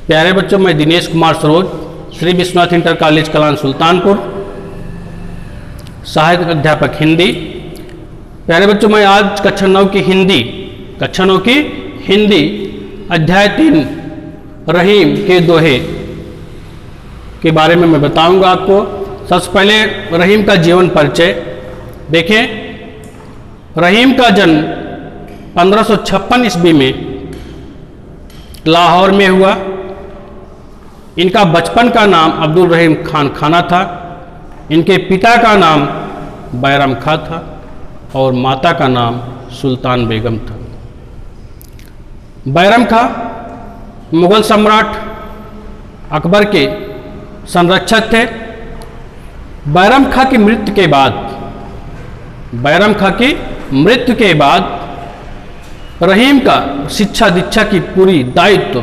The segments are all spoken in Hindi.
प्यारे बच्चों, मैं दिनेश कुमार सरोज, श्री विश्वनाथ इंटर कॉलेज कलान सुल्तानपुर, सहायक अध्यापक हिंदी। प्यारे बच्चों, मैं आज कक्षा 9 की हिंदी अध्याय 3 रहीम के दोहे के बारे में मैं बताऊंगा आपको। सबसे पहले रहीम का जीवन परिचय देखें। रहीम का जन्म 1556 ईस्वी में लाहौर में हुआ। इनका बचपन का नाम अब्दुल रहीम खान खाना था। इनके पिता का नाम बैरम खां था और माता का नाम सुल्तान बेगम था। बैरम खां मुगल सम्राट अकबर के संरक्षक थे। बैरम खां की मृत्यु के बाद रहीम का शिक्षा दीक्षा की पूरी दायित्व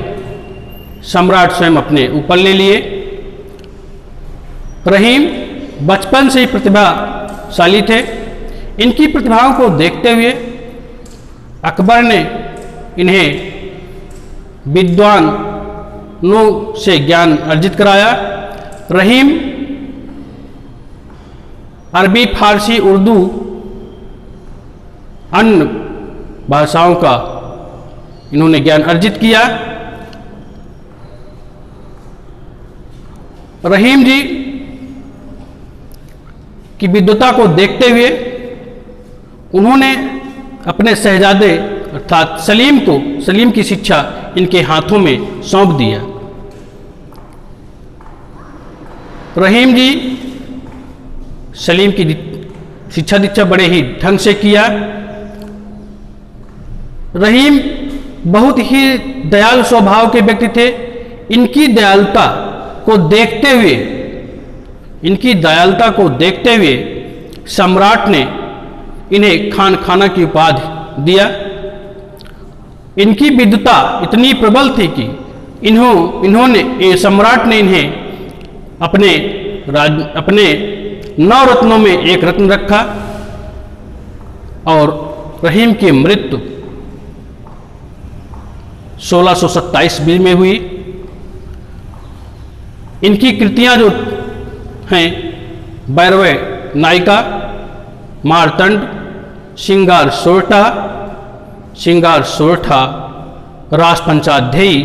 सम्राट स्वयं अपने ऊपर ले लिए। रहीम बचपन से ही प्रतिभाशाली थे। इनकी प्रतिभाओं को देखते हुए अकबर ने इन्हें विद्वानों से ज्ञान अर्जित कराया। रहीम अरबी, फारसी, उर्दू अन्य भाषाओं का इन्होंने ज्ञान अर्जित किया। रहीम जी की विद्वता को देखते हुए उन्होंने अपने शहजादे अर्थात सलीम की शिक्षा इनके हाथों में सौंप दिया। रहीम जी सलीम की शिक्षा दीक्षा बड़े ही ढंग से किया। रहीम बहुत ही दयालु स्वभाव के व्यक्ति थे। इनकी दयालुता को देखते हुए सम्राट ने इन्हें खान खाना की उपाधि दिया। इनकी विद्वता इतनी प्रबल थी कि सम्राट ने इन्हें अपने 9 रत्नों में एक रत्न रखा। और रहीम की मृत्यु 1627 ईस्वी में हुई। इनकी कृतियां जो हैं बैरवे नायिका, मारतंड, श्रृंगार सोरठा, रास पंचाध्यायी,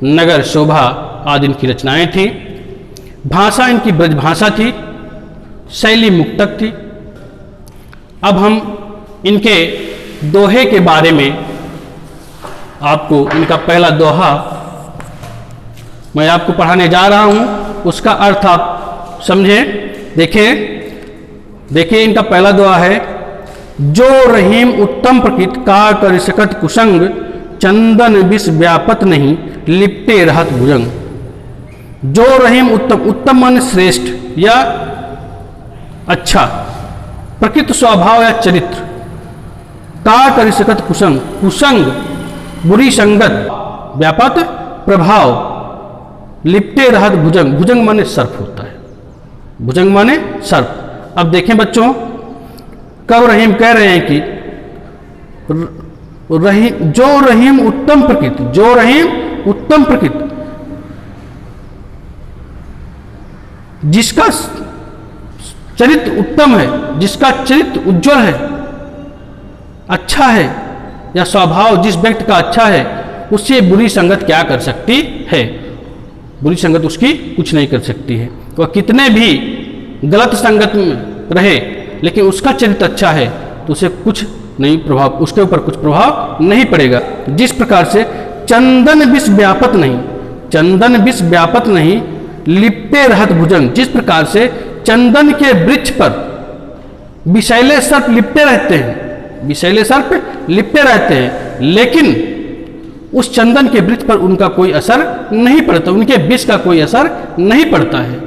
नगर शोभा आदि इनकी रचनाएं थीं। भाषा इनकी ब्रज भाषा थी, शैली मुक्तक थी। अब हम इनके दोहे के बारे में आपको इनका पहला दोहा मैं आपको पढ़ाने जा रहा हूं, उसका अर्थ आप समझें। देखिए इनका पहला दोहा है। जो रहीम उत्तम प्रकृति का कर सकत कुसंग, चंदन विष व्यापत नहीं लिपटे रहत भुजंग। जो रहीम उत्तम मन श्रेष्ठ या अच्छा, प्रकृति स्वभाव या चरित्र, का कर सकत कुसंग बुरी संगत, व्यापत प्रभाव, लिपटे रहत भुजंग माने सर्प होता है। भुजंग माने सर्प। अब देखें बच्चों, कब रहीम कह रहे हैं कि जो रहीम उत्तम प्रकृति, जिसका चरित्र उत्तम है, जिसका चरित्र उज्जवल है, अच्छा है, या स्वभाव जिस व्यक्ति का अच्छा है, उससे बुरी संगत क्या कर सकती है? बुरी संगत उसकी कुछ नहीं कर सकती है। वह कितने भी गलत संगत में रहे, लेकिन उसका चरित्र अच्छा है तो उसे उसके ऊपर कुछ प्रभाव नहीं पड़ेगा। जिस प्रकार से चंदन विष व्यापत नहीं लिपटे रहत भुजंग, जिस प्रकार से चंदन के वृक्ष पर विषैले सर्प लिपटे रहते हैं, लेकिन उस चंदन के वृक्ष पर उनका कोई असर नहीं पड़ता, उनके विष का कोई असर नहीं पड़ता है।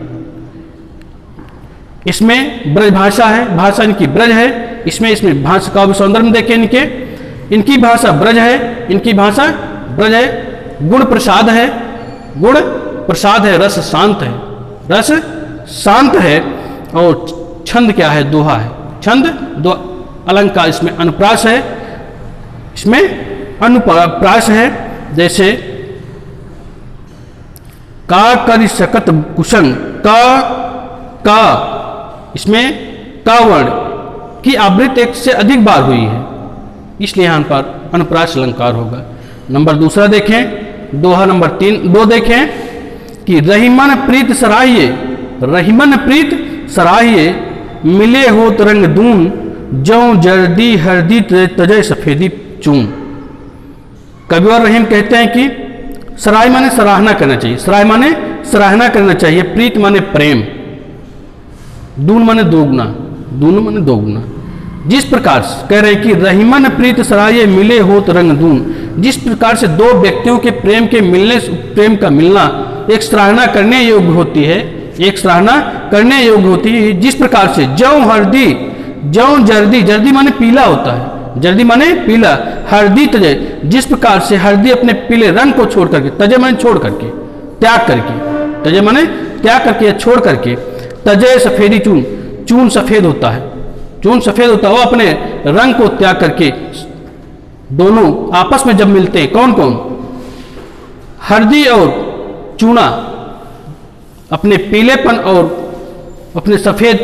इसमें ब्रज भाषा है, भाषा इनकी ब्रज है। इसमें भाषा का सौंदर्य में देखें, इनकी भाषा ब्रज है। गुण प्रसाद है, रस शांत है। और छंद क्या है? दोहा है। छंद दो अलंकार, इसमें अनुप्रास है, इसमें अनुप्रास है। जैसे का कर सकत कुशंग, का इसमें का वर्ण की आवृत्ति एक से अधिक बार हुई है, इसलिए यहाँ पर अनुप्रास अलंकार होगा। नंबर दूसरा देखें, दोहा नंबर 2 देखें कि रहीमन प्रीत सराहिए, रहीमन प्रीत सराहिए मिले हो तरंग दून, जौ जर्दी हरदी तजय सफेदी चून। कवि और रहीम कहते हैं कि सराय माने सराहना करना चाहिए, सराय माने सराहना करना चाहिए, प्रीत माने प्रेम, दून माने दोगुना, दून माने दोगुना। जिस प्रकार से कह रहे हैं कि रहीमन प्रीत सराय मिले हो तरंग दून, जिस प्रकार से दो व्यक्तियों के प्रेम के मिलने, प्रेम का मिलना एक सराहना करने योग्य होती है, एक सराहना करने योग्य होती है। जिस प्रकार से जौ हरदी, जौ जर्दी, जर्दी माने पीला होता है, जर्दी माने पीला, हरदी तजय, जिस प्रकार से हरदी अपने पीले रंग को छोड़ करके, तजय माने छोड़ करके, त्याग करके, तजय माने त्याग करके या छोड़ करके, तजय सफेदी चून, चून सफेद होता है, चून सफेद होता है, वो अपने रंग को त्याग करके दोनों आपस में जब मिलते हैं, कौन कौन, हरदी और चूना अपने पीलेपन और अपने सफेद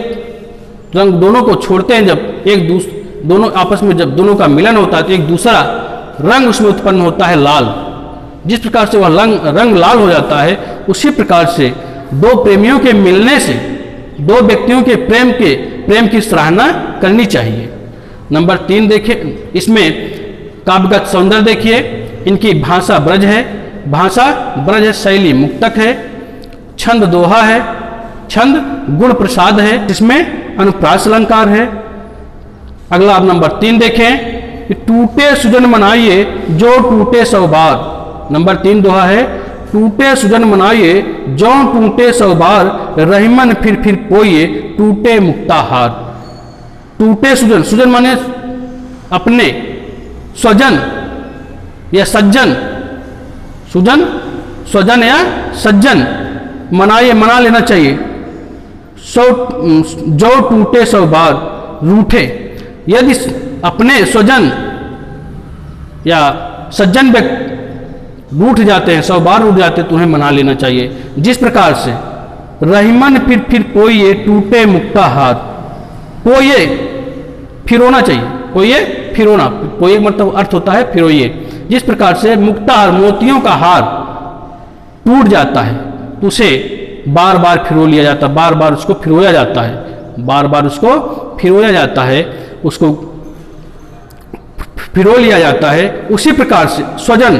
रंग दोनों को छोड़ते हैं, जब एक दोनों आपस में जब दोनों का मिलन होता है तो एक दूसरा रंग उसमें उत्पन्न होता है लाल। जिस प्रकार से वह रंग लाल हो जाता है, उसी प्रकार से दो प्रेमियों के मिलने से, दो व्यक्तियों के प्रेम की सराहना करनी चाहिए। नंबर 3 देखिए, इसमें काव्यगत सौंदर्य देखिए, इनकी भाषा ब्रज है, भाषा ब्रज है, शैली मुक्तक है, छंद दोहा है, छंद गुण प्रसाद है, जिसमें अनुप्रास अलंकार है। अगला आप नंबर 3 देखें कि टूटे सुजन मनाइए जो टूटे सौ बार। नंबर 3 दोहा है, टूटे सुजन मनाइए जो टूटे सौ बार, रहीमन फिर पोइए टूटे मुक्ताहार। टूटे सुजन, सुजन माने अपने स्वजन या सज्जन, सुजन स्वजन या सज्जन, मनाइए मना लेना चाहिए, जो टूटे सौ बार रूठे, यदि अपने स्वजन या सज्जन व्यक्ति रूठ जाते हैं, 100 बार रूठ जाते हैं, तो उन्हें मना लेना चाहिए। जिस प्रकार से रहीमन फिर पोइए टूटे मुक्ताहार, पोइए फिरोना चाहिए, पोइए फिरोना, पोइए मतलब अर्थ होता है फिरोइए। जिस प्रकार से मुक्ताहार मोतियों का हार टूट जाता है तो उसे बार बार फिरो लिया जाता है, बार बार उसको फिरोया जाता है, बार बार उसको फिरोया जाता है, उसको फिरो लिया जाता है। उसी प्रकार से स्वजन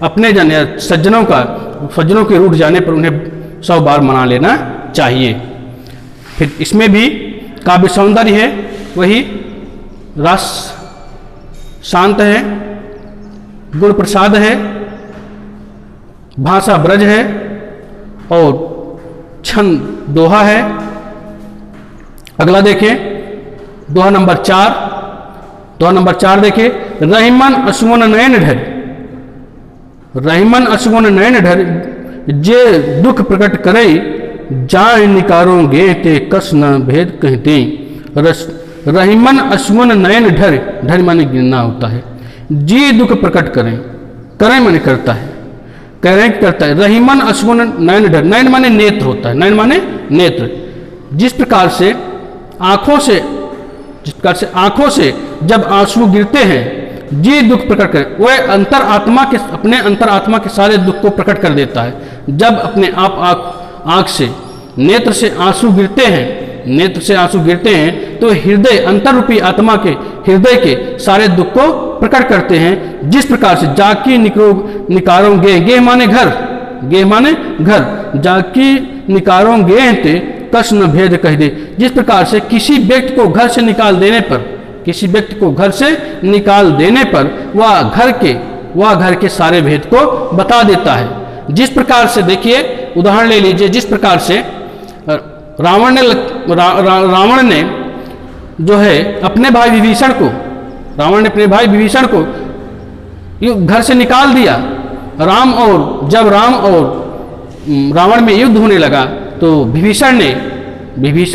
अपने जन या सज्जनों के रूठ जाने पर उन्हें 100 बार मना लेना चाहिए। फिर इसमें भी काव्य सौंदर्य है, वही रस शांत है, गुण प्रसाद है, भाषा ब्रज है और छंद दोहा है। अगला देखें, दोहा नंबर 4, दोहा नंबर 4 देखें, रहीमन अश्वन नयन ढर, रहीमन अश्वन नयन ढर, जे दुख प्रकट करे जाय निकारों गे ते कस न भेद कहते। रहीमन अश्वन नयन ढर, ढर माने गिरना होता है, जी दुख प्रकट करें, करें माने करता है, कह रहे हैं करता है। रहीमन अश्वन नयन ढर, नयन माने नेत्र होता है, नयन माने नेत्र। जिस प्रकार से आंखों से, जिस प्रकार से आंखों से जब आंसू गिरते हैं, जी दुख प्रकट करे, वह अंतर आत्मा के, अपने अंतर आत्मा के सारे दुख को प्रकट कर देता है। जब अपने आप आंख से, नेत्र से आंसू गिरते हैं, नेत्र से आंसू गिरते हैं तो हृदय, अंतर रूपी आत्मा के हृदय के सारे दुख को प्रकट करते हैं। जिस प्रकार से जाकी निकारों गे, गे माने घर, गे माने घर, जाकी निकारों गे ते कस न भेद कह दे। जिस प्रकार से किसी व्यक्ति को घर से निकाल देने पर, किसी व्यक्ति को घर से निकाल देने पर वह घर के सारे भेद को बता देता है। जिस प्रकार से देखिए, उदाहरण ले लीजिए, जिस प्रकार से रावण ने जो है अपने भाई विभीषण को, रावण ने अपने भाई विभीषण को घर से निकाल दिया। जब राम और रावण में युद्ध होने लगा तो विभीषण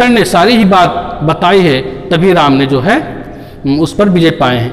ने सारी ही बात बताई है, तभी राम ने जो है उस पर विजय पाए हैं।